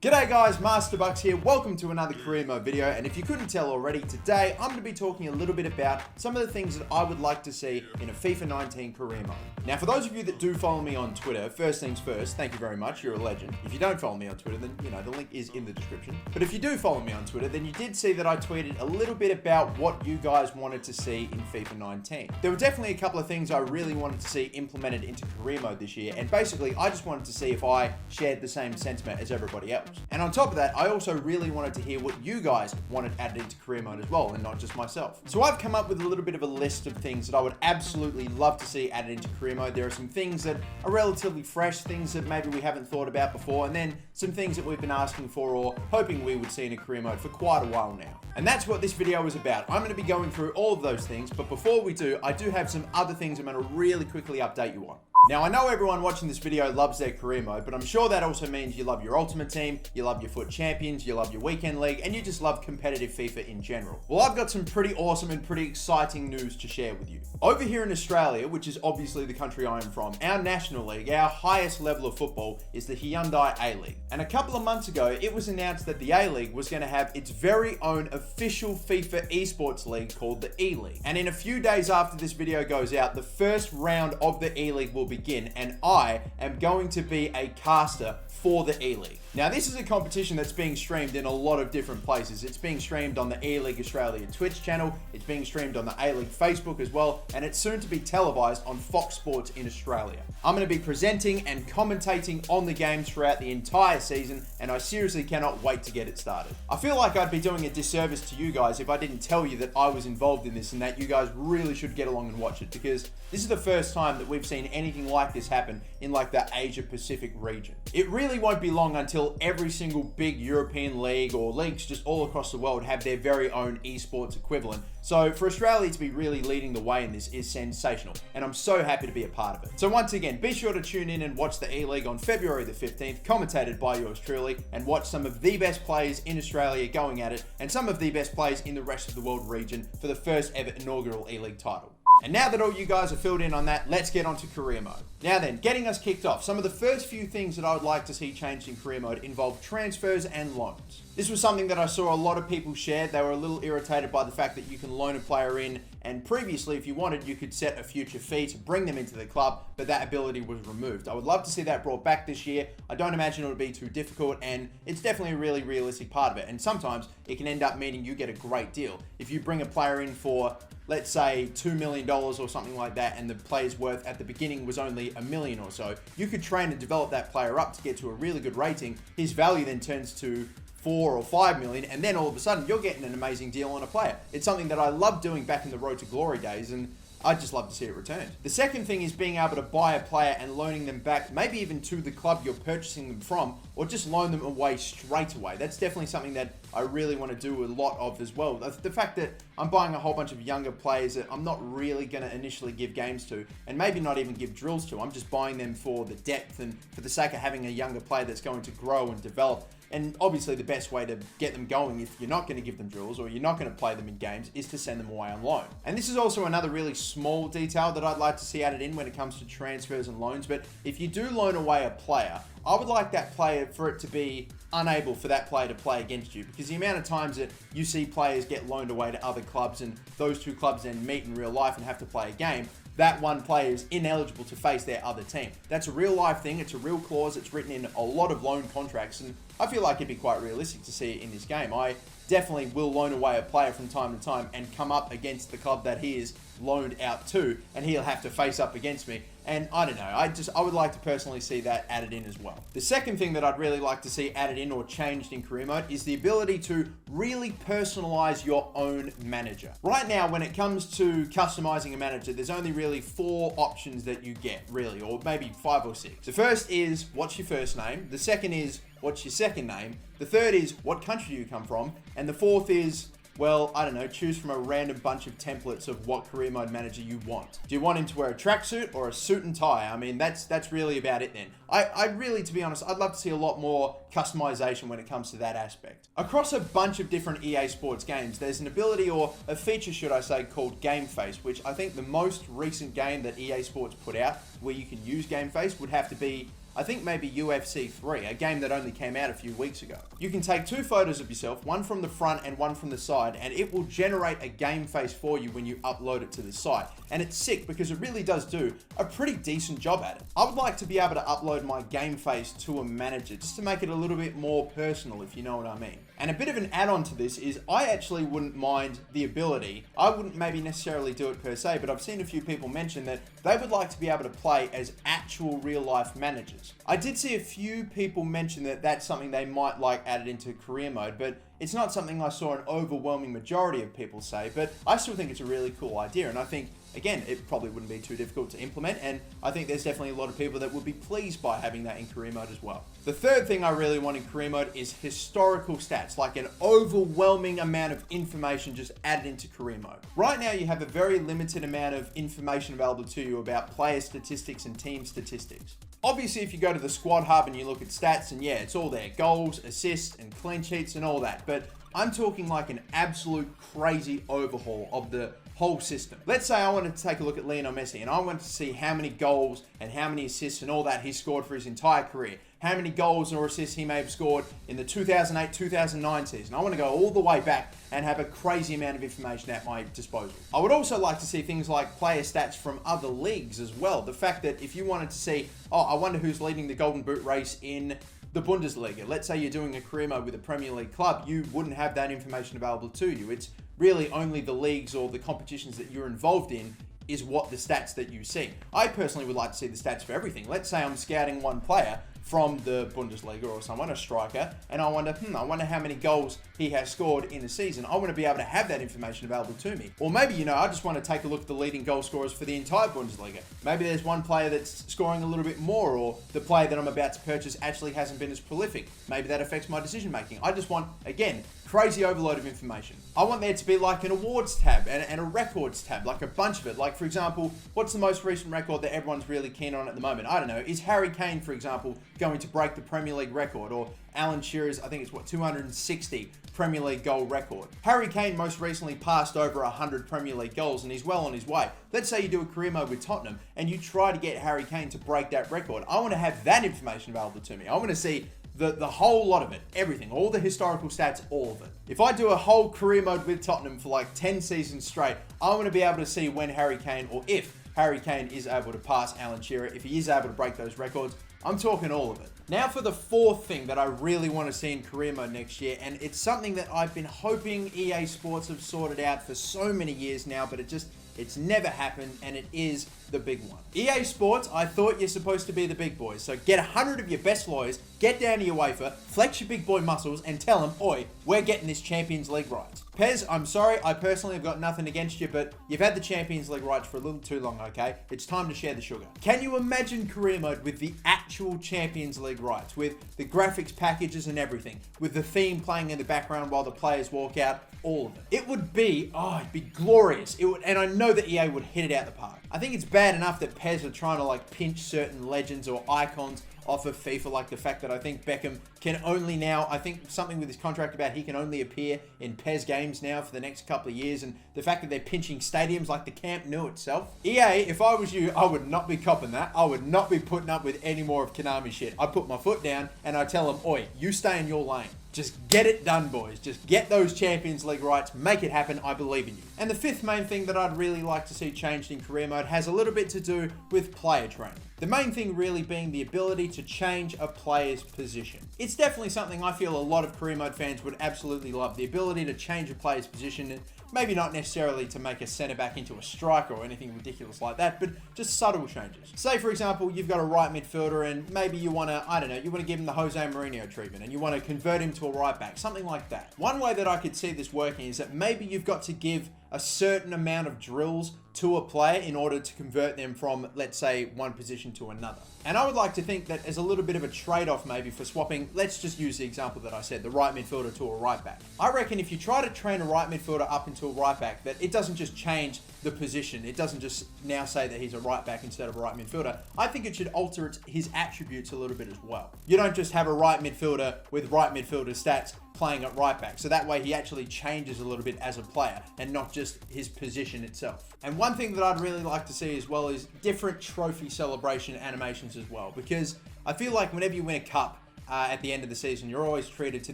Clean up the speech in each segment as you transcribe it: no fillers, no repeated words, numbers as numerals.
G'day guys, MasterBucks here. Welcome to another career mode video, and if you couldn't tell already, today I'm going to be talking a little bit about some of the things that I would like to see in a FIFA 19 career mode. Now, for those of you that do follow me on Twitter, first things first, thank you very much, you're a legend. If you don't follow me on Twitter, then, the link is in the description. But if you do follow me on Twitter, then you did see that I tweeted a little bit about what you guys wanted to see in FIFA 19. There were definitely a couple of things I really wanted to see implemented into career mode this year, and basically I just wanted to see if I shared the same sentiment as everybody else. And on top of that, I also really wanted to hear what you guys wanted added into career mode as well, and not just myself. So I've come up with a little bit of a list of things that I would absolutely love to see added into career mode. There are some things that are relatively fresh, things that maybe we haven't thought about before, and then some things that we've been asking for or hoping we would see in a career mode for quite a while now. And that's what this video is about. I'm going to be going through all of those things, but before we do, I do have some other things I'm going to really quickly update you on. Now, I know everyone watching this video loves their career mode, but I'm sure that also means you love your Ultimate Team, you love your FUT Champions, you love your Weekend League, and you just love competitive FIFA in general. Well, I've got some pretty awesome and pretty exciting news to share with you. Over here in Australia, which is obviously the country I am from, our national league, our highest level of football, is the Hyundai A-League. And a couple of months ago, it was announced that the A-League was going to have its very own official FIFA esports league called the E-League. And in a few days after this video goes out, the first round of the E-League will begin, and I am going to be a caster for the E-League. Now, this is a competition that's being streamed in a lot of different places. It's being streamed on the E-League Australia Twitch channel, it's being streamed on the A-League Facebook as well, and it's soon to be televised on Fox Sports in Australia. I'm going to be presenting and commentating on the game throughout the entire season, and I seriously cannot wait to get it started. I feel like I'd be doing a disservice to you guys if I didn't tell you that I was involved in this and that you guys really should get along and watch it, because this is the first time that we've seen anything like this happen in like the Asia Pacific region. It really won't be long until every single big European league or leagues just all across the world have their very own esports equivalent. So for Australia to be really leading the way in this is sensational, and I'm so happy to be a part of it. So once again, be sure to tune in and watch the E-League on February the 15th, commentated by yours truly, and watch some of the best players in Australia going at it, and some of the best players in the rest of the world region for the first ever inaugural E-League title. And now that all you guys are filled in on that, let's get on to career mode. Now then, getting us kicked off, some of the first few things that I would like to see changed in career mode involve transfers and loans. This was something that I saw a lot of people share. They were a little irritated by the fact that you can loan a player in, and previously, if you wanted, you could set a future fee to bring them into the club, but that ability was removed. I would love to see that brought back this year. I don't imagine it would be too difficult, and it's definitely a really realistic part of it. And sometimes it can end up meaning you get a great deal. If you bring a player in for, let's say, $2 million or something like that, and the player's worth at the beginning was only $1 million or so, you could train and develop that player up to get to a really good rating. His value then turns to 4 or 5 million, and then all of a sudden you're getting an amazing deal on a player. It's something that I loved doing back in the Road to Glory days, and I'd just love to see it returned. The second thing is being able to buy a player and loaning them back, maybe even to the club you're purchasing them from, or just loan them away straight away. That's definitely something that I really want to do a lot of as well. The fact that I'm buying a whole bunch of younger players that I'm not really going to initially give games to, and maybe not even give drills to. I'm just buying them for the depth and for the sake of having a younger player that's going to grow and develop. And obviously the best way to get them going, if you're not going to give them drills or you're not going to play them in games, is to send them away on loan. And this is also another really small detail that I'd like to see added in when it comes to transfers and loans. But if you do loan away a player, I would like that player for it to be unable for that player to play against you, because the amount of times that you see players get loaned away to other clubs and those two clubs then meet in real life and have to play a game, that one player is ineligible to face their other team. That's a real life thing. It's a real clause. It's written in a lot of loan contracts, and I feel like it'd be quite realistic to see it in this game. I definitely will loan away a player from time to time and come up against the club that he is loaned out to, and he'll have to face up against me. And I don't know, I would like to personally see that added in as well. The second thing that I'd really like to see added in or changed in career mode is the ability to really personalize your own manager. Right now, when it comes to customizing a manager, there's only really 4 options that you get, really, or maybe 5 or 6. The first is, what's your first name? The second is, what's your second name? The third is, what country you come from? And the fourth is, well, I don't know, choose from a random bunch of templates of what career mode manager you want. Do you want him to wear a tracksuit or a suit and tie? I mean, that's really about it then. I really, to be honest, I'd love to see a lot more customization when it comes to that aspect. Across a bunch of different EA Sports games, there's an ability, or a feature should I say, called Game Face, which I think the most recent game that EA Sports put out where you can use Game Face would have to be I think maybe UFC 3, a game that only came out a few weeks ago. You can take 2 photos of yourself, one from the front and one from the side, and it will generate a game face for you when you upload it to the site. And it's sick because it really does do a pretty decent job at it. I would like to be able to upload my game face to a manager just to make it a little bit more personal, if you know what I mean. And a bit of an add-on to this is I actually wouldn't mind the ability, I wouldn't maybe necessarily do it per se, but I've seen a few people mention that they would like to be able to play as actual real-life managers. I did see a few people mention that that's something they might like added into career mode, but it's not something I saw an overwhelming majority of people say, but I still think it's a really cool idea, and I think, again, it probably wouldn't be too difficult to implement, and I think there's definitely a lot of people that would be pleased by having that in career mode as well. The third thing I really want in career mode is historical stats, like an overwhelming amount of information just added into career mode. Right now, you have a very limited amount of information available to you about player statistics and team statistics. Obviously, if you go to the squad hub and you look at stats, and yeah, it's all there, goals, assists, and clean sheets and all that, but I'm talking like an absolute crazy overhaul of the whole system. Let's say I wanted to take a look at Lionel Messi and I wanted to see how many goals and how many assists and all that he scored for his entire career. How many goals or assists he may have scored in the 2008-2009 season. I want to go all the way back and have a crazy amount of information at my disposal. I would also like to see things like player stats from other leagues as well. The fact that if you wanted to see, oh, I wonder who's leading the Golden Boot race in the Bundesliga. Let's say you're doing a career mode with a Premier League club, you wouldn't have that information available to you. It's really only the leagues or the competitions that you're involved in is what the stats that you see. I personally would like to see the stats for everything. Let's say I'm scouting one player from the Bundesliga or someone, a striker, and I wonder how many goals he has scored in a season. I want to be able to have that information available to me. Or maybe, I just want to take a look at the leading goal scorers for the entire Bundesliga. Maybe there's one player that's scoring a little bit more, or the player that I'm about to purchase actually hasn't been as prolific. Maybe that affects my decision making. I just want, again, crazy overload of information. I want there to be like an awards tab and a records tab, like a bunch of it. Like, for example, what's the most recent record that everyone's really keen on at the moment? I don't know. Is Harry Kane, for example, going to break the Premier League record? Or Alan Shearer's, I think it's 260 Premier League goal record. Harry Kane most recently passed over 100 Premier League goals and he's well on his way. Let's say you do a career mode with Tottenham and you try to get Harry Kane to break that record. I want to have that information available to me. I want to see the whole lot of it, everything, all the historical stats, all of it. If I do a whole career mode with Tottenham for like 10 seasons straight, I want to be able to see when Harry Kane, or if Harry Kane is able to pass Alan Shearer, if he is able to break those records. I'm talking all of it. Now for the fourth thing that I really want to see in career mode next year, and it's something that I've been hoping EA Sports have sorted out for so many years now, but it's never happened, and it is the big one. EA Sports, I thought you're supposed to be the big boys, so get 100 of your best lawyers, get down to your wafer, flex your big boy muscles, and tell them, oi, we're getting this Champions League rights. Pez, I'm sorry, I personally have got nothing against you, but you've had the Champions League rights for a little too long, okay? It's time to share the sugar. Can you imagine career mode with the actual Champions League rights, with the graphics packages and everything, with the theme playing in the background while the players walk out, all of it? It would be, it'd be glorious. It would, and I know that EA would hit it out the park. I think it's bad enough that Pez are trying to like pinch certain legends or icons off of FIFA, like the fact that I think Beckham can only now, I think something with his contract about he can only appear in PES games now for the next couple of years, and the fact that they're pinching stadiums like the Camp Nou itself. EA, if I was you, I would not be copping that. I would not be putting up with any more of Konami shit. I put my foot down and I tell them, oi, you stay in your lane. Just get it done, boys. Just get those Champions League rights. Make it happen. I believe in you. And the fifth main thing that I'd really like to see changed in career mode has a little bit to do with player training. The main thing really being the ability to change a player's position. It's definitely something I feel a lot of career mode fans would absolutely love. The ability to change a player's position. Maybe not necessarily to make a centre back into a striker or anything ridiculous like that, but just subtle changes. Say, for example, you've got a right midfielder and maybe you want to, you want to give him the Jose Mourinho treatment and you want to convert him to a right back, something like that. One way that I could see this working is that maybe you've got to give a certain amount of drills to a player in order to convert them from, let's say, one position to another. And I would like to think that as a little bit of a trade-off maybe for swapping, let's just use the example that I said, the right midfielder to a right back. I reckon if you try to train a right midfielder up into to a right back, that it doesn't just change the position. It doesn't just now say that he's a right back instead of a right midfielder. I think it should alter his attributes a little bit as well. You don't just have a right midfielder with right midfielder stats playing at right back. So that way he actually changes a little bit as a player and not just his position itself. And one thing that I'd really like to see as well is different trophy celebration animations as well, because I feel like whenever you win a cup, at the end of the season, you're always treated to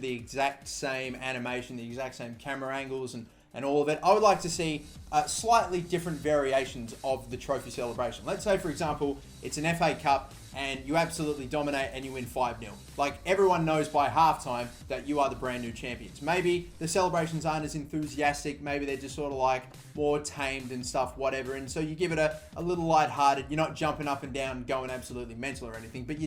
the exact same animation, the exact same camera angles and all of it. I would like to see slightly different variations of the trophy celebration. Let's say, for example, it's an FA Cup and you absolutely dominate and you win 5-0. Like, everyone knows by halftime that you are the brand new champions. Maybe the celebrations aren't as enthusiastic. Maybe they're just sort of like more tamed and stuff, whatever. And so you give it a little lighthearted. You're not jumping up and down, going absolutely mental or anything, but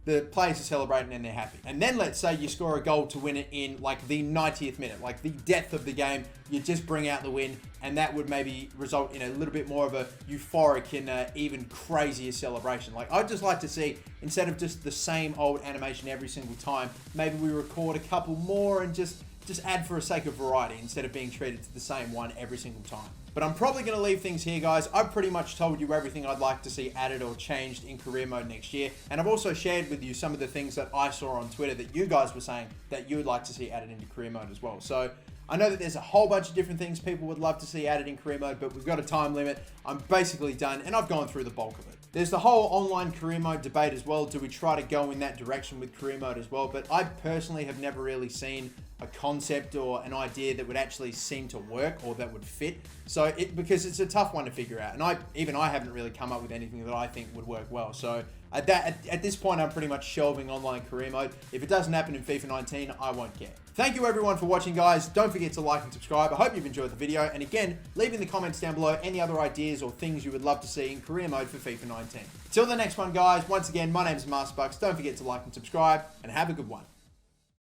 the players are celebrating and they're happy. And then let's say you score a goal to win it in like the 90th minute, like the death of the game. You just bring out the win, and that would maybe result in a little bit more of a euphoric and even crazier celebration. Like, I'd just like to see, instead of just the same old animation every single time, maybe we record a couple more and just add for a sake of variety instead of being treated to the same one every single time. But I'm probably going to leave things here, guys. I've pretty much told you everything I'd like to see added or changed in career mode next year. And I've also shared with you some of the things that I saw on Twitter that you guys were saying that you would like to see added into career mode as well. So I know that there's a whole bunch of different things people would love to see added in career mode, but we've got a time limit. I'm basically done, and I've gone through the bulk of it. There's the whole online career mode debate as well. Do we try to go in that direction with career mode as well? But I personally have never really seen a concept or an idea that would actually seem to work or that would fit. So because it's a tough one to figure out. And I haven't really come up with anything that I think would work well. So at this point, I'm pretty much shelving online career mode. If it doesn't happen in FIFA 19, I won't care. Thank you everyone for watching, guys. Don't forget to like and subscribe. I hope you've enjoyed the video. And again, leave in the comments down below any other ideas or things you would love to see in career mode for FIFA 19. Till the next one, guys. Once again, my name is MasterBucks. Don't forget to like and subscribe, and have a good one.